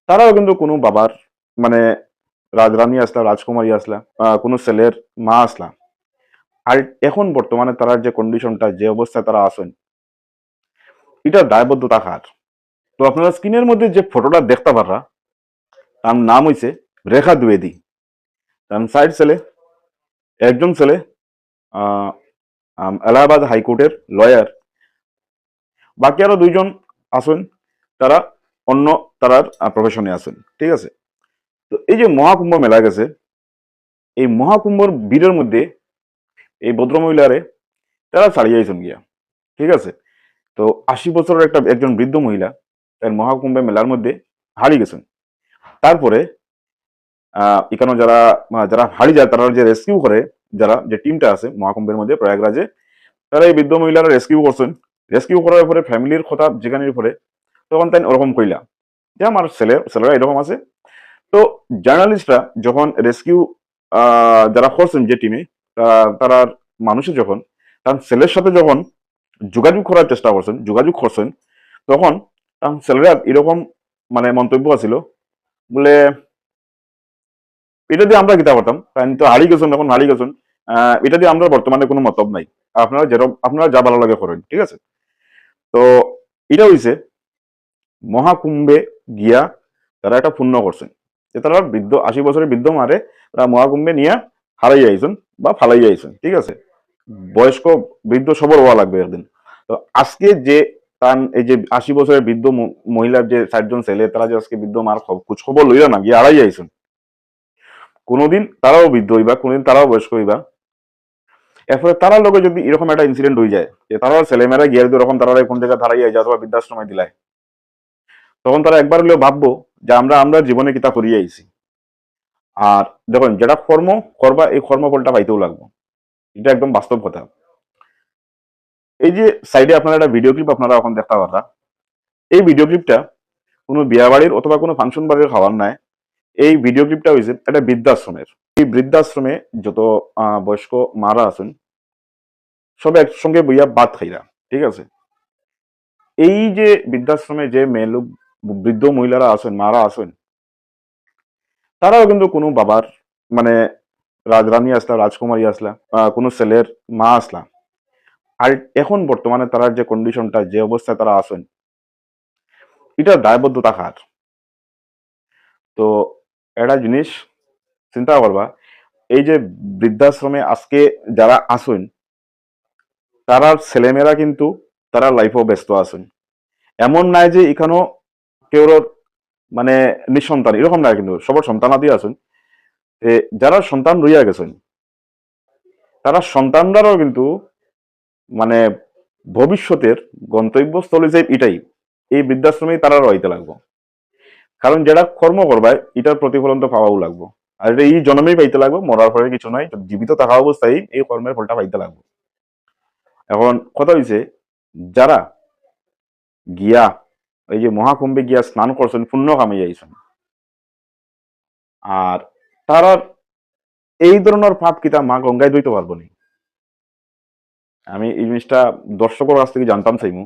তারাও কিন্তু কোনো বাবার মানে রাজরানী আসলা, রাজকুমারী আসলা, কোনো ছেলের মা আসলা। আর এখন বর্তমানে তারা যে কন্ডিশনটা, যে অবস্থায় তারা আছেন, এটা দায়বদ্ধতা কার? তো আপনারা স্ক্রিনের মধ্যে যে ফটোটা দেখতে পাররা, তার নাম হইছে রেখা দ্বিবেদী। তার সাইড ছেলে, একজন ছেলে আহ, এলাহাবাদ হাইকোর্টের লয়ার, বাকি আরো দুইজন আছেন, তারা অন্য তারার প্রফেশনে আছেন। ঠিক আছে? তো এই যে মহাকুম্ভ মেলা গেছে, এই মহাকুম্ভর ভিড়ের মধ্যে এই ভদ্রমহিলারে তারা ছাড়িয়ে আইসন গিয়া। ঠিক আছে? তো 80 বছরের একজন বৃদ্ধ মহিলা তার মহাকুম্ভে মেলার মধ্যে হারিয়ে গেছেন। তারপরে এখানে যারা যারা হারিয়ে যায়, তারা যে রেস্কিউ করে, যারা যে টিমটা আছে মহাকুম্ভের মধ্যে প্রয়াগরাজে, তারা এই বৃদ্ধ মহিলারা রেস্কিউ করছেন। রেস্কিউ করার পরে ফ্যামিলির কথা যেখানে পরে, তখন তাই ওরকম কইলা যে আমার ছেলেরা এরকম আছে। তো জার্নালিস্টরা যখন রেস্কিউ যারা করছেন যে টিমে, তারা মানুষে যখন তার ছেলের সাথে যখন যোগাযোগ করার চেষ্টা করছেন, যোগাযোগ করছেন, তখন তার ছেলেরা এরকম মানে মন্তব্য আছিল বলে, এটা দিয়ে আমরা কিতা করতাম, কারণ তো হারিয়ে গেছেন, এখন হারিয়ে গেছেন, এটা দিয়ে আমরা বর্তমানে কোনো মতলব নাই, আপনারা যেরকম আপনারা যা ভালো লাগে করেন। ঠিক আছে? তো এটা হইছে মহাকুম্ভে গিয়া তারা একটা পুণ্য করছেন, যে তারা 80 বছরের বৃদ্ধ মারে তারা মহাকুম্ভে নিয়ে হারাই আইছেন বা ফালাই আইছেন। ঠিক আছে? বয়স্ক বৃদ্ধ সবর হওয়া লাগবে একদিন। তো আজকে যে তান এই যে 80 বছরের বৃদ্ধ মহিলার যে 60 জন ছেলে, তারা যে আজকে বৃদ্ধ মার খোঁজ খবর লইলা না গিয়ে হারাই আইছেন, কোনোদিন তারাও বৃদ্ধ হইবা, কোনোদিন তারাও বয়স্ক হইবা। এরপরে তারার লগে যদি এরকম একটা ইনসিডেন্ট হয়ে যায় যে তারাও ছেলেমেয়েরা গিয়ে যদি এরকম তারা কোন জায়গায় ধারাইয়া যায় অথবা বৃদ্ধাশ্রমে দিলায়, তখন তারা একবার হলেও ভাববো যে আমরা আমরা জীবনে কিতা করিয়ে আইছি। আর দেখুন, যেটা কর্ম করবা, এই কর্মফলটা পাইতেও লাগবো, এটা একদম বাস্তব কথা। এই যে সাইডে আপনারা একটা ভিডিও ক্লিপ আপনারা এখন দেখতে পারা, এই ভিডিও ক্লিপটা কোনো বিয়া বাড়ির অথবা কোনো ফাংশন বাড়ির খাওয়ার নাই। এই ভিডিও ক্লিপটা হয়েছে একটা বৃদ্ধাশ্রমের। এই বৃদ্ধাশ্রমে যত বয়স্ক মারা আছেন, সব একসঙ্গে বইয়া ভাত খাইরা। ঠিক আছে? এই যে বৃদ্ধাশ্রমে যে মেয়ে লোক, বৃদ্ধ মহিলারা আছেন, মারা আছেন, তারাও কিন্তু কোনো বাবার মানে রাজরানী আসলা, রাজকুমারী আসলা, কোনো ছেলের মা আসলা। আর এখন বর্তমানে তার যে কন্ডিশনটা, যে অবস্থায় তারা আছেন, এটা দায়বদ্ধতা কার? তো একটা জিনিস চিন্তা করবা, এই যে বৃদ্ধাশ্রমে আজকে যারা আছেন, তারা ছেলেমেয়েরা কিন্তু তারা লাইফেও ব্যস্ত আছেন। এমন নাই যে এখানেও কেউ মানে নিঃসন্তান, এরকম না, কিন্তু সবার সন্তানাদি আছেন। যারা সন্তান রইয়া গেছেন, তারা সন্তানরাও কিন্তু মানে ভবিষ্যতের গন্তব্যস্থলে যে এটাই, এই বৃদ্ধাশ্রমেই তারা রইতে লাগবো। কারণ যেটা কর্ম করবা, এটার প্রতিফলন তো পাওয়াও লাগবো। আর এটা এই জন্মেই পাইতে লাগবো, মরার পরে কিছু নাই, জীবিত থাকা অবস্থায় এই কর্মের ফলটা পাইতে লাগবো। এখন কথা হয়েছে, যারা গিয়া এই যে মহাকুম্ভে গিয়া স্নান করছেন, পুণ্য কামাই আইছেন, আর তারা এই ধরনের পাপ কিতা মা গঙ্গায় ধুইতে পারবো নি? আমি এই জিনিসটা দর্শকের কাছ থেকে জানতাম চাইমু।